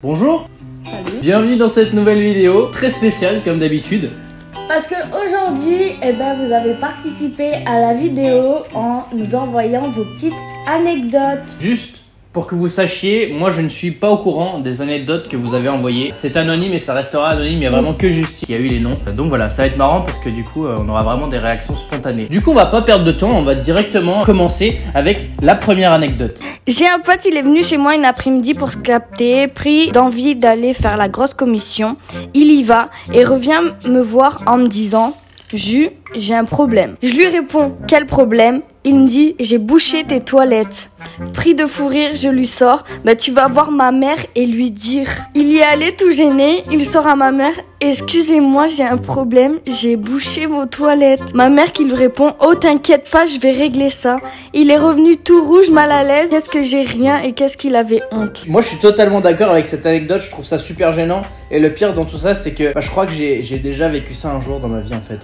Bonjour. Salut. Bienvenue dans cette nouvelle vidéo, très spéciale comme d'habitude. Parce que aujourd'hui, vous avez participé à la vidéo en nous envoyant vos petites anecdotes. Juste pour que vous sachiez, moi je ne suis pas au courant des anecdotes que vous avez envoyées. C'est anonyme et ça restera anonyme, il n'y a vraiment que Justine qui a eu les noms. Donc voilà, ça va être marrant parce que du coup on aura vraiment des réactions spontanées. Du coup on va pas perdre de temps, on va directement commencer avec la première anecdote. J'ai un pote, il est venu chez moi une après-midi pour se capter, pris d'envie d'aller faire la grosse commission. Il y va et revient me voir en me disant « Jus, j'ai un problème ». Je lui réponds « Quel problème ?» Il me dit « J'ai bouché tes toilettes ». Pris de fou rire, je lui sors « Bah tu vas voir ma mère et lui dire ». Il y est allé tout gêné, il sort à ma mère « Excusez-moi, j'ai un problème, j'ai bouché vos toilettes ». Ma mère qui lui répond « Oh t'inquiète pas, je vais régler ça ». Il est revenu tout rouge, mal à l'aise. Qu'est-ce que j'ai rien et qu'est-ce qu'il avait honte. Moi je suis totalement d'accord avec cette anecdote, je trouve ça super gênant. Et le pire dans tout ça c'est que je crois que j'ai déjà vécu ça un jour dans ma vie en fait.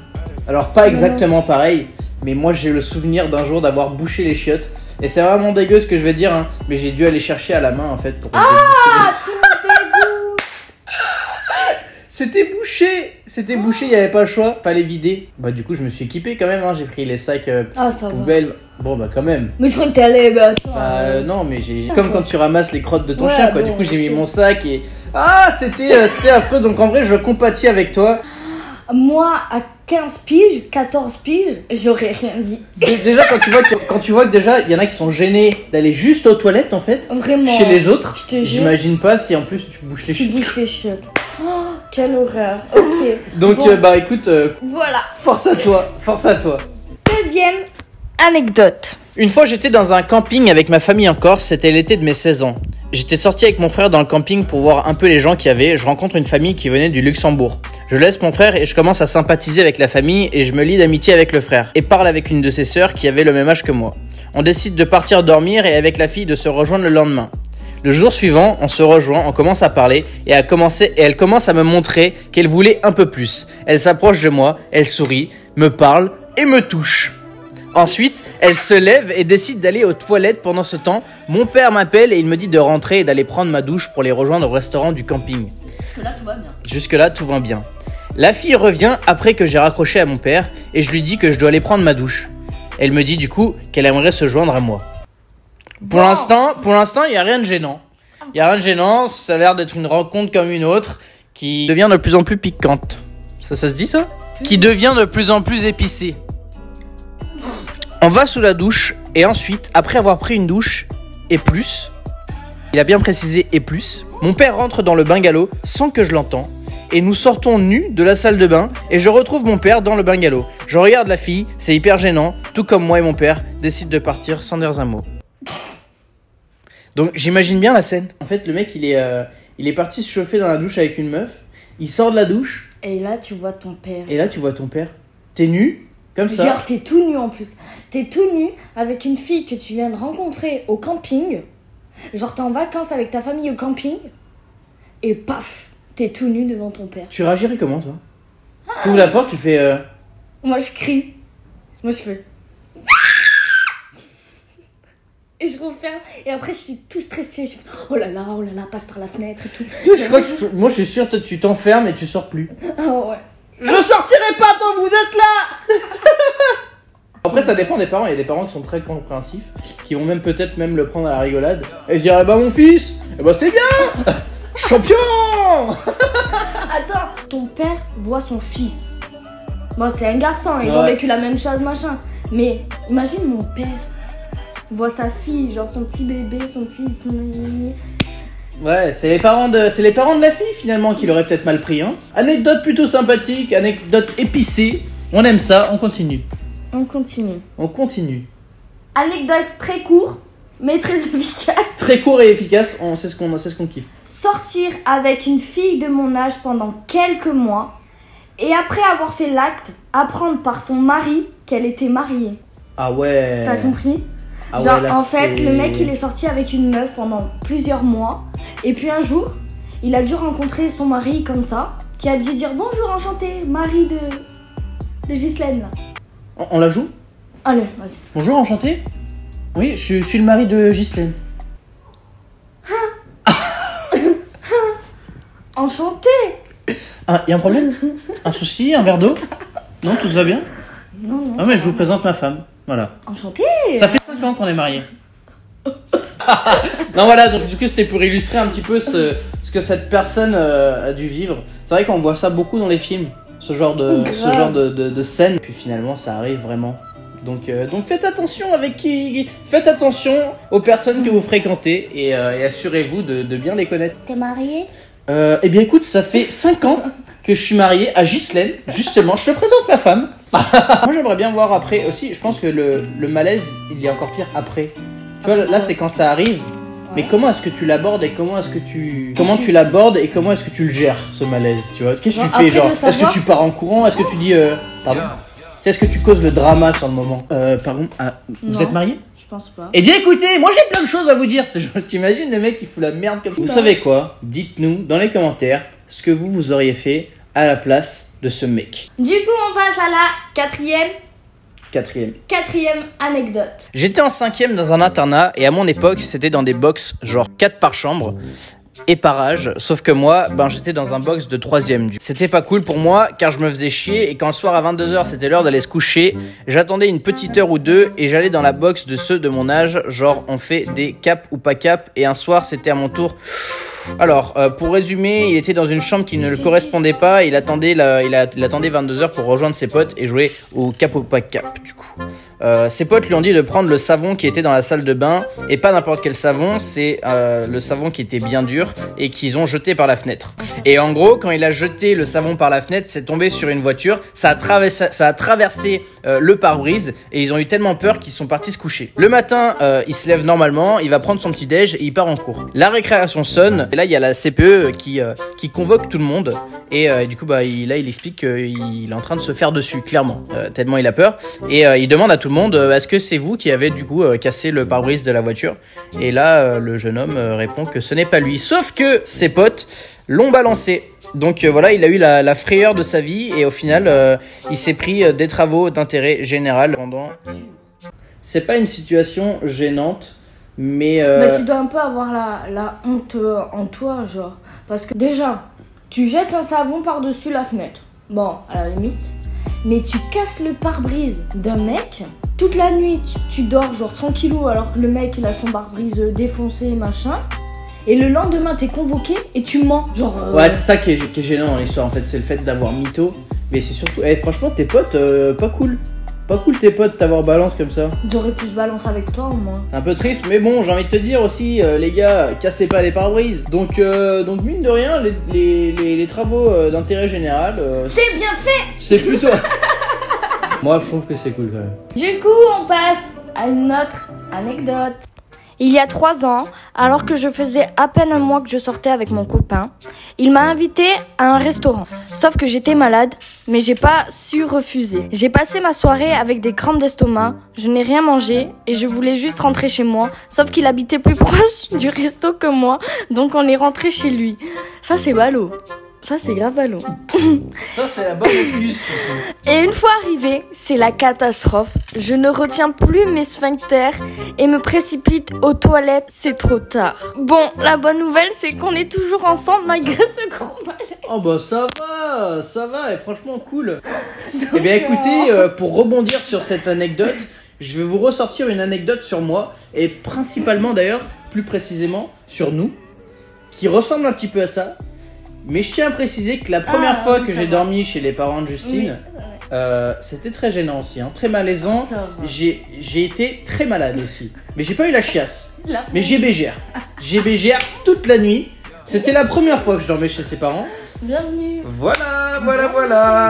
Alors pas exactement pareil, mais moi j'ai le souvenir d'un jour d'avoir bouché les chiottes. Et c'est vraiment dégueu ce que je vais dire, hein, mais j'ai dû aller chercher à la main en fait pour tu me dégoûtes. C'était bouché, il n'y avait pas le choix, fallait vider. Bah du coup je me suis équipé quand même, hein. J'ai pris les sacs poubelles. Bon bah quand même. Mais je crois que t'es allé, non mais j'ai comme quand tu ramasses les crottes de ton chien quoi. Du coup j'ai mis mon sac et c'était affreux. Donc en vrai je compatis avec toi. Moi à 15 piges, 14 piges, j'aurais rien dit. Déjà quand tu vois que déjà il y en a qui sont gênés d'aller juste aux toilettes en fait. Vraiment. Chez les autres. J'imagine pas si en plus tu bouches les chiottes. Tu bouches les chiottes. Oh, quelle horreur. Ok. Donc écoute. Voilà. Force à toi. Deuxième anecdote. Une fois j'étais dans un camping avec ma famille en Corse, c'était l'été de mes 16 ans. J'étais sorti avec mon frère dans le camping pour voir un peu les gens qu'il y avait. Je rencontre une famille qui venait du Luxembourg. Je laisse mon frère et je commence à sympathiser avec la famille et je me lie d'amitié avec le frère et parle avec une de ses sœurs qui avait le même âge que moi. On décide de partir dormir et avec la fille de se rejoindre le lendemain. Le jour suivant, on se rejoint, on commence à parler et elle commence à me montrer qu'elle voulait un peu plus. Elle s'approche de moi, elle sourit, me parle et me touche. Ensuite, elle se lève et décide d'aller aux toilettes. Pendant ce temps, mon père m'appelle et il me dit de rentrer et d'aller prendre ma douche pour les rejoindre au restaurant du camping. Jusque-là, tout va bien. La fille revient après que j'ai raccroché à mon père et je lui dis que je dois aller prendre ma douche. Elle me dit du coup qu'elle aimerait se joindre à moi. Pour l'instant, il n'y a rien de gênant. Ça a l'air d'être une rencontre comme une autre qui devient de plus en plus piquante. Ça se dit ça ? Qui devient de plus en plus épicée. On va sous la douche et ensuite, après avoir pris une douche et plus, il a bien précisé et plus, mon père rentre dans le bungalow sans que je l'entende et nous sortons nus de la salle de bain et je retrouve mon père dans le bungalow. Je regarde la fille, c'est hyper gênant, tout comme moi et mon père décident de partir sans dire un mot. Donc j'imagine bien la scène. En fait le mec il est parti se chauffer dans la douche avec une meuf, il sort de la douche. Et là tu vois ton père. T'es nu comme ça. Genre t'es tout nu en plus. T'es tout nu avec une fille que tu viens de rencontrer au camping. Genre t'es en vacances avec ta famille au camping. Et paf, t'es tout nu devant ton père. Tu réagirais comment toi ? Tu ouvres la porte, tu fais Moi je crie. Moi je fais et je referme et après je suis tout stressée. Je fais oh là là, passe par la fenêtre et tout. Moi je suis sûr toi tu t'enfermes et tu sors plus. Oh ouais. Je sortirai pas tant que vous êtes là. Après ça dépend des parents, il y a des parents qui sont très compréhensifs, qui vont peut-être même le prendre à la rigolade et se dire eh bah mon fils, eh bah c'est bien. Champion. Attends, ton père voit son fils. Bon c'est un garçon, ils ont vécu la même chose machin. Mais imagine mon père voit sa fille, genre son petit bébé, son petit... Ouais, c'est les parents de la fille finalement qui l'auraient peut-être mal pris, hein. Anecdote plutôt sympathique, anecdote épicée. On aime ça, on continue. On continue. Anecdote très court, mais très efficace. Très court et efficace, c'est ce qu'on kiffe. Sortir avec une fille de mon âge pendant quelques mois et après avoir fait l'acte, apprendre par son mari qu'elle était mariée. Ah ouais. T'as compris ? Ah genre, ouais, là, en fait, le mec, il est sorti avec une meuf pendant plusieurs mois. Et puis un jour, il a dû rencontrer son mari comme ça, qui a dû dire « Bonjour, enchanté, mari de Ghislaine. » On la joue ? Allez, vas-y. Bonjour, enchanté. Oui, je suis le mari de Ghislaine. Enchanté. Ah, y a un problème? Un souci? Un verre d'eau? Non, tout va bien? Non. Ah mais je vous présente ma femme, voilà. Enchanté. Ça fait 5 ans qu'on est mariés. Non voilà, donc du coup c'était pour illustrer un petit peu ce que cette personne a dû vivre. C'est vrai qu'on voit ça beaucoup dans les films, ce genre de scène. Puis finalement ça arrive vraiment. Donc faites attention faites attention aux personnes que vous fréquentez et assurez-vous de bien les connaître. T'es marié? Eh bien écoute, ça fait 5 ans que je suis marié à Ghislaine, justement. Je te présente ma femme. Moi j'aimerais bien voir après aussi, je pense que le malaise il est encore pire après. Tu vois, là c'est quand ça arrive, mais comment est-ce que tu l'abordes et comment tu l'abordes et comment est-ce que tu le gères, ce malaise, tu vois? Qu'est-ce que tu fais, genre? Est-ce que tu pars en courant? Est-ce que tu dis pardon? Est-ce que tu causes le drama sur le moment? Pardon, vous êtes mariés? Je pense pas. Eh bien écoutez, moi j'ai plein de choses à vous dire. T'imagines le mec qui fout la merde comme ça? Vous savez quoi? Dites-nous dans les commentaires ce que vous auriez fait à la place de ce mec. Du coup, on passe à la quatrième anecdote. J'étais en 5e dans un internat et à mon époque c'était dans des box genre 4 par chambre et par âge, sauf que moi j'étais dans un box de 3e. C'était pas cool pour moi car je me faisais chier et quand le soir à 22h c'était l'heure d'aller se coucher, j'attendais une petite heure ou deux et j'allais dans la box de ceux de mon âge, genre on fait des caps ou pas caps, et un soir c'était à mon tour. Alors, pour résumer, il était dans une chambre qui ne le correspondait pas. Il attendait 22h pour rejoindre ses potes et jouer au cap ou pas cap, du coup. Ses potes lui ont dit de prendre le savon qui était dans la salle de bain, et pas n'importe quel savon, c'est le savon qui était bien dur et qu'ils ont jeté par la fenêtre. Et en gros, quand il a jeté le savon par la fenêtre, c'est tombé sur une voiture, ça a traversé le pare-brise et ils ont eu tellement peur qu'ils sont partis se coucher. Le matin, il se lève normalement, il va prendre son petit déj et il part en cours. La récréation sonne. Et là, il y a la CPE qui convoque tout le monde. Et du coup, il explique qu'il est en train de se faire dessus, clairement. Tellement il a peur. Et il demande à tout le monde, est-ce que c'est vous qui avez du coup cassé le pare-brise de la voiture? Et là, le jeune homme répond que ce n'est pas lui. Sauf que ses potes l'ont balancé. Donc voilà, il a eu la frayeur de sa vie. Et au final, il s'est pris des travaux d'intérêt général pendant... C'est pas une situation gênante. Mais tu dois un peu avoir la honte en toi, genre. Parce que déjà, tu jettes un savon par-dessus la fenêtre. Bon, à la limite. Mais tu casses le pare-brise d'un mec. Toute la nuit, tu dors genre tranquillou alors que le mec il a son pare-brise défoncé, machin. Et le lendemain, t'es convoqué et tu mens. Genre. Ouais, c'est ça qui est gênant dans l'histoire en fait. C'est le fait d'avoir mytho. Mais c'est surtout. Franchement, tes potes, pas cool. Pas cool tes potes t'avoir balance comme ça. J'aurais pu se balancer avec toi au moins. C'est un peu triste, mais bon, j'ai envie de te dire aussi, les gars, cassez pas les pare-brises. Donc mine de rien, les travaux d'intérêt général... c'est bien fait. C'est plutôt... Moi, je trouve que c'est cool quand même. Du coup, on passe à une autre anecdote. Il y a 3 ans, alors que je faisais à peine un mois que je sortais avec mon copain, il m'a invité à un restaurant. Sauf que j'étais malade, mais j'ai pas su refuser. J'ai passé ma soirée avec des crampes d'estomac, je n'ai rien mangé et je voulais juste rentrer chez moi. Sauf qu'il habitait plus proche du resto que moi, donc on est rentré chez lui. Ça c'est ballot. Ça, c'est grave ballot. Ça, c'est la bonne excuse. Et une fois arrivé, c'est la catastrophe. Je ne retiens plus mes sphincters et me précipite aux toilettes. C'est trop tard. Bon, la bonne nouvelle, c'est qu'on est toujours ensemble malgré ce gros malaise. Oh bah ça va, et franchement cool. Eh bien écoutez, pour rebondir sur cette anecdote, je vais vous ressortir une anecdote sur moi, et principalement d'ailleurs, plus précisément, sur nous, qui ressemble un petit peu à ça. Mais je tiens à préciser que la première fois que j'ai dormi chez les parents de Justine, c'était très gênant aussi, hein, très malaisant. J'ai été très malade aussi. Mais j'ai pas eu la chiasse. Mais j'ai bégère. J'ai bégère toute la nuit. C'était la première fois que je dormais chez ses parents. Bienvenue. Voilà.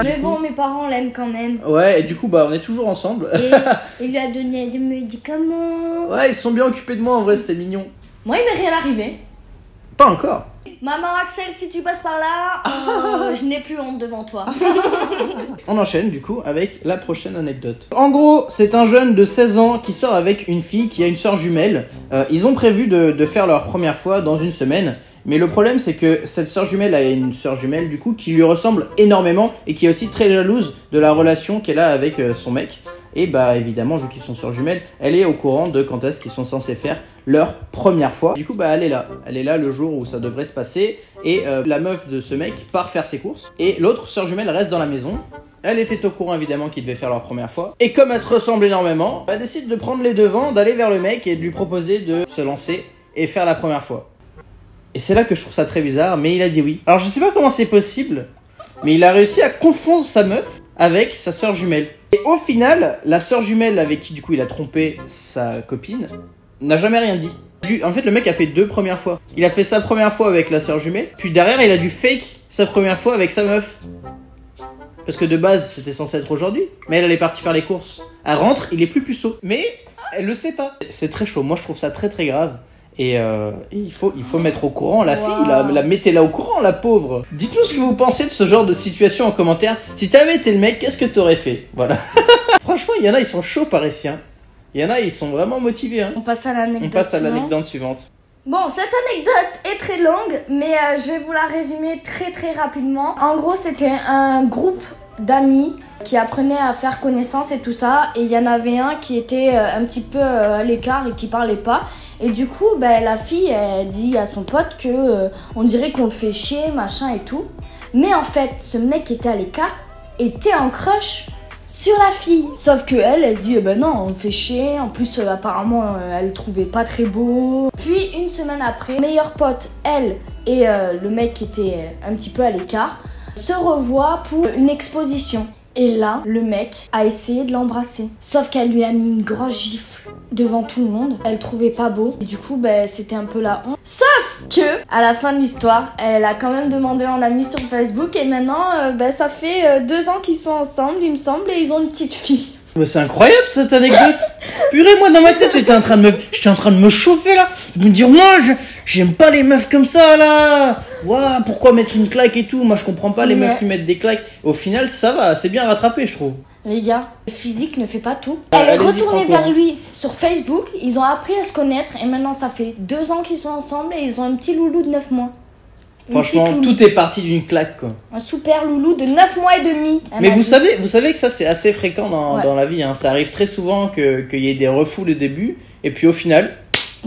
Mais bon, mes parents l'aiment quand même. Ouais, et du coup, on est toujours ensemble. Et il lui a donné des médicaments. Ouais, ils sont bien occupés de moi, en vrai, c'était mignon. Moi, il m'est rien arrivé. Pas encore. Maman Axel, si tu passes par là, je n'ai plus honte devant toi. On enchaîne du coup avec la prochaine anecdote. En gros, c'est un jeune de 16 ans qui sort avec une fille qui a une sœur jumelle. Ils ont prévu de faire leur première fois dans une semaine. Mais le problème, c'est que cette sœur jumelle a une sœur jumelle du coup qui lui ressemble énormément et qui est aussi très jalouse de la relation qu'elle a avec son mec. Et évidemment, vu qu'ils sont sœurs jumelles, elle est au courant de quand est-ce qu'ils sont censés faire leur première fois. Du coup, elle est là le jour où ça devrait se passer. Et la meuf de ce mec part faire ses courses. Et l'autre sœur jumelle reste dans la maison. Elle était au courant évidemment qu'ils devaient faire leur première fois. Et comme elles se ressemblent énormément, elle décide de prendre les devants, d'aller vers le mec et de lui proposer de se lancer et faire la première fois. Et c'est là que je trouve ça très bizarre, mais il a dit oui. Alors je sais pas comment c'est possible, mais il a réussi à confondre sa meuf avec sa sœur jumelle. Et au final, la sœur jumelle avec qui du coup il a trompé sa copine n'a jamais rien dit. En fait, le mec a fait 2 premières fois. Il a fait sa première fois avec la sœur jumelle, puis derrière il a dû fake sa première fois avec sa meuf. Parce que de base c'était censé être aujourd'hui, mais elle est partie faire les courses. Elle rentre, il est plus puceau. Mais elle le sait pas. C'est très chaud, moi je trouve ça très très grave. Et il faut mettre au courant la fille, la mettez-la au courant, la pauvre. Dites-nous ce que vous pensez de ce genre de situation en commentaire. Si t'avais été le mec, qu'est-ce que t'aurais fait? Voilà. Franchement, il y en a, ils sont chauds par ici. Hein. Il y en a, ils sont vraiment motivés. Hein. On passe à l'anecdote suivante. Bon, cette anecdote est très longue, mais je vais vous la résumer très très rapidement. En gros, c'était un groupe d'amis qui apprenaient à faire connaissance et tout ça. Et il y en avait un qui était un petit peu à l'écart et qui parlait pas. Et du coup, la fille, elle dit à son pote que on dirait qu'on le fait chier, machin et tout. Mais en fait, ce mec qui était à l'écart était en crush sur la fille. Sauf que elle se dit, non, on le fait chier. En plus, apparemment, elle le trouvait pas très beau. Puis, une semaine après, meilleure pote, elle et le mec qui était un petit peu à l'écart, se revoient pour une exposition. Et là, le mec a essayé de l'embrasser. Sauf qu'elle lui a mis une grosse gifle devant tout le monde. Elle le trouvait pas beau. Et du coup, c'était un peu la honte. Sauf que, à la fin de l'histoire, elle a quand même demandé en ami sur Facebook. Et maintenant, ça fait 2 ans qu'ils sont ensemble, il me semble. Et ils ont une petite fille. Mais c'est incroyable cette anecdote. Purée, moi dans ma tête j'étais en train de me chauffer là, de me dire moi j'aime pas les meufs comme ça là. Ouah, pourquoi mettre une claque et tout? Moi je comprends pas les meufs qui mettent des claques. Au final ça va, c'est bien rattrapé je trouve. Les gars, le physique ne fait pas tout. Elle est retournée vers lui sur Facebook, ils ont appris à se connaître et maintenant ça fait 2 ans qu'ils sont ensemble et ils ont un petit loulou de 9 mois. Franchement, tout est parti d'une claque quoi. Un super loulou de 9 mois et demi. Mais vous savez que ça c'est assez fréquent dans la vie. Hein. Ça arrive très souvent qu'il y ait des refous au début et puis au final,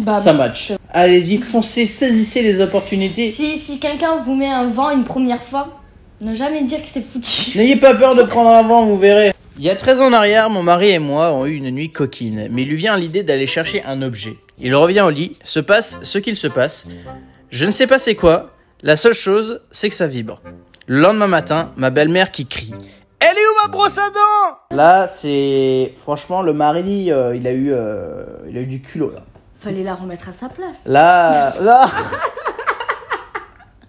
ça match. Allez-y, foncez, saisissez les opportunités. Si quelqu'un vous met un vent une première fois, ne jamais dire que c'est foutu. N'ayez pas peur de prendre un vent, vous verrez. Il y a 13 ans en arrière, mon mari et moi ont eu une nuit coquine. Mais il lui vient l'idée d'aller chercher un objet. Il revient au lit, se passe ce qu'il se passe. Je ne sais pas c'est quoi. La seule chose, c'est que ça vibre. Le lendemain matin, ma belle-mère qui crie « Elle est où ma brosse à dents ?» Là, c'est... Franchement, le mari, il a eu du culot, là. Fallait la remettre à sa place. Là...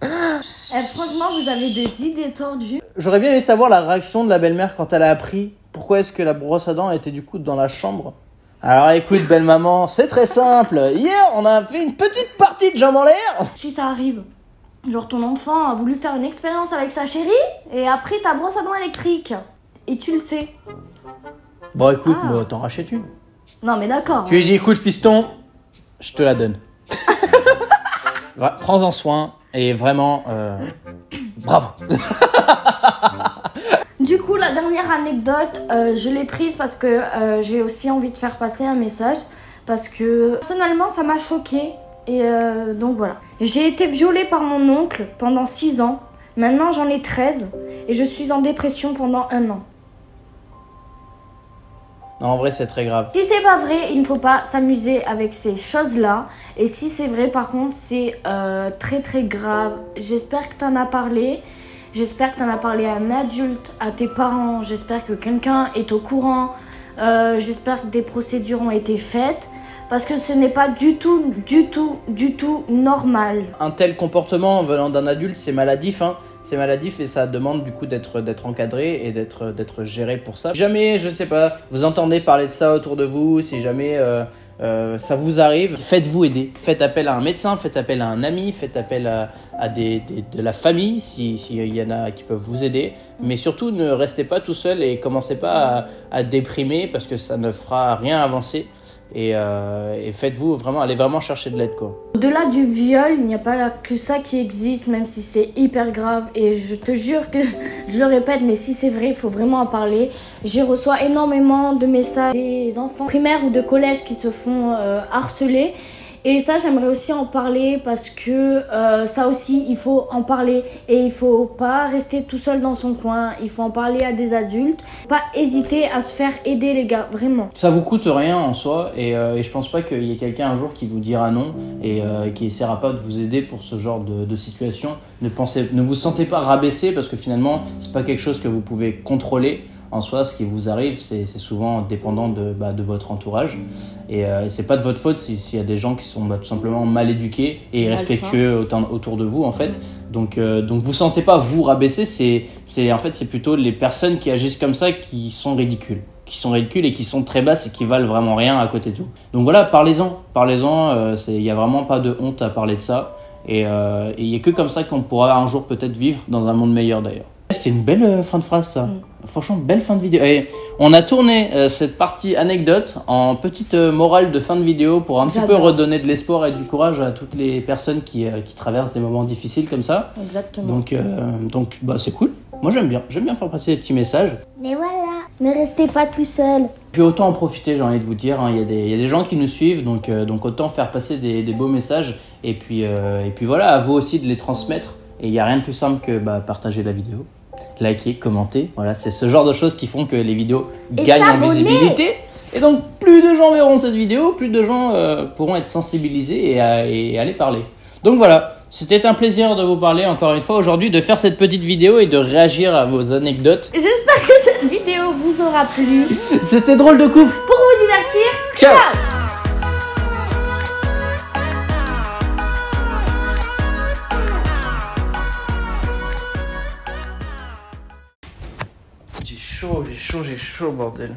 Franchement, vous avez des idées tordues. J'aurais bien aimé savoir la réaction de la belle-mère quand elle a appris pourquoi est-ce que la brosse à dents était du coup dans la chambre. Alors écoute, belle maman, c'est très simple. Hier, on a fait une petite partie de jambes en l'air. Si ça arrive... Genre ton enfant a voulu faire une expérience avec sa chérie et a pris ta brosse à dents électrique. Et tu le sais. Bon écoute, t'en rachètes une. Non mais d'accord. Tu lui dis écoute fiston, je te la donne. Prends-en soin et vraiment bravo. Du coup la dernière anecdote, je l'ai prise parce que j'ai aussi envie de faire passer un message. Parce que personnellement ça m'a choquée. Et donc voilà. J'ai été violée par mon oncle pendant 6 ans. Maintenant j'en ai 13. Et je suis en dépression pendant 1 an. Non, en vrai c'est très grave. Si c'est pas vrai, il ne faut pas s'amuser avec ces choses-là. Et si c'est vrai par contre, c'est très très grave. J'espère que t'en as parlé. J'espère que t'en as parlé à un adulte, à tes parents. J'espère que quelqu'un est au courant. J'espère que des procédures ont été faites. Parce que ce n'est pas du tout normal. Un tel comportement venant d'un adulte, c'est maladif, hein. C'est maladif et ça demande du coup d'être encadré et d'être géré pour ça. Si jamais, je ne sais pas, vous entendez parler de ça autour de vous, si jamais ça vous arrive, faites-vous aider. Faites appel à un médecin, faites appel à un ami, faites appel à de la famille s'il y en a qui peuvent vous aider. Mais surtout, ne restez pas tout seul et commencez pas à déprimer parce que ça ne fera rien avancer. Et faites-vous vraiment, allez vraiment chercher de l'aide quoi. Au-delà du viol, il n'y a pas que ça qui existe, même si c'est hyper grave. Et je te jure que, je le répète, mais si c'est vrai, il faut vraiment en parler. J'ai reçu énormément de messages des enfants primaires ou de collège qui se font harceler. Et ça, j'aimerais aussi en parler parce que ça aussi, il faut en parler et il faut pas rester tout seul dans son coin. Il faut en parler à des adultes. Pas hésiter à se faire aider, les gars, vraiment. Ça vous coûte rien en soi et je pense pas qu'il y ait quelqu'un un jour qui vous dira non et qui essaiera pas de vous aider pour ce genre de situation. Ne vous sentez pas rabaissé parce que finalement, c'est pas quelque chose que vous pouvez contrôler. En soi, ce qui vous arrive, c'est souvent dépendant de votre entourage. Et c'est pas de votre faute s'il y a des gens qui sont tout simplement mal éduqués et irrespectueux autour de vous, en fait. Donc vous sentez pas vous rabaisser, c'est plutôt les personnes qui agissent comme ça qui sont ridicules et qui sont très basses et qui valent vraiment rien à côté de vous. Donc voilà, parlez-en, il y a vraiment pas de honte à parler de ça. Et il y a que comme ça qu'on pourra un jour peut-être vivre dans un monde meilleur d'ailleurs. C'était une belle fin de phrase ça. Franchement, belle fin de vidéo. Et on a tourné cette partie anecdote en petite morale de fin de vidéo pour un petit peu redonner de l'espoir et du courage à toutes les personnes qui traversent des moments difficiles comme ça. Exactement. Donc c'est cool. Moi j'aime bien faire passer des petits messages. Mais voilà, ne restez pas tout seul. Puis autant en profiter, j'ai envie de vous dire. Il y a des gens qui nous suivent, donc autant faire passer des beaux messages. Et puis voilà, à vous aussi de les transmettre. Et il n'y a rien de plus simple que partager la vidéo. Liker, commenter, voilà, c'est ce genre de choses qui font que les vidéos gagnent en visibilité. Et donc, plus de gens verront cette vidéo, plus de gens pourront être sensibilisés et aller parler. Donc voilà, c'était un plaisir de vous parler encore une fois aujourd'hui, de faire cette petite vidéo et de réagir à vos anecdotes. J'espère que cette vidéo vous aura plu. C'était drôle de couple. Pour vous divertir, ciao. J'ai chaud, bordel.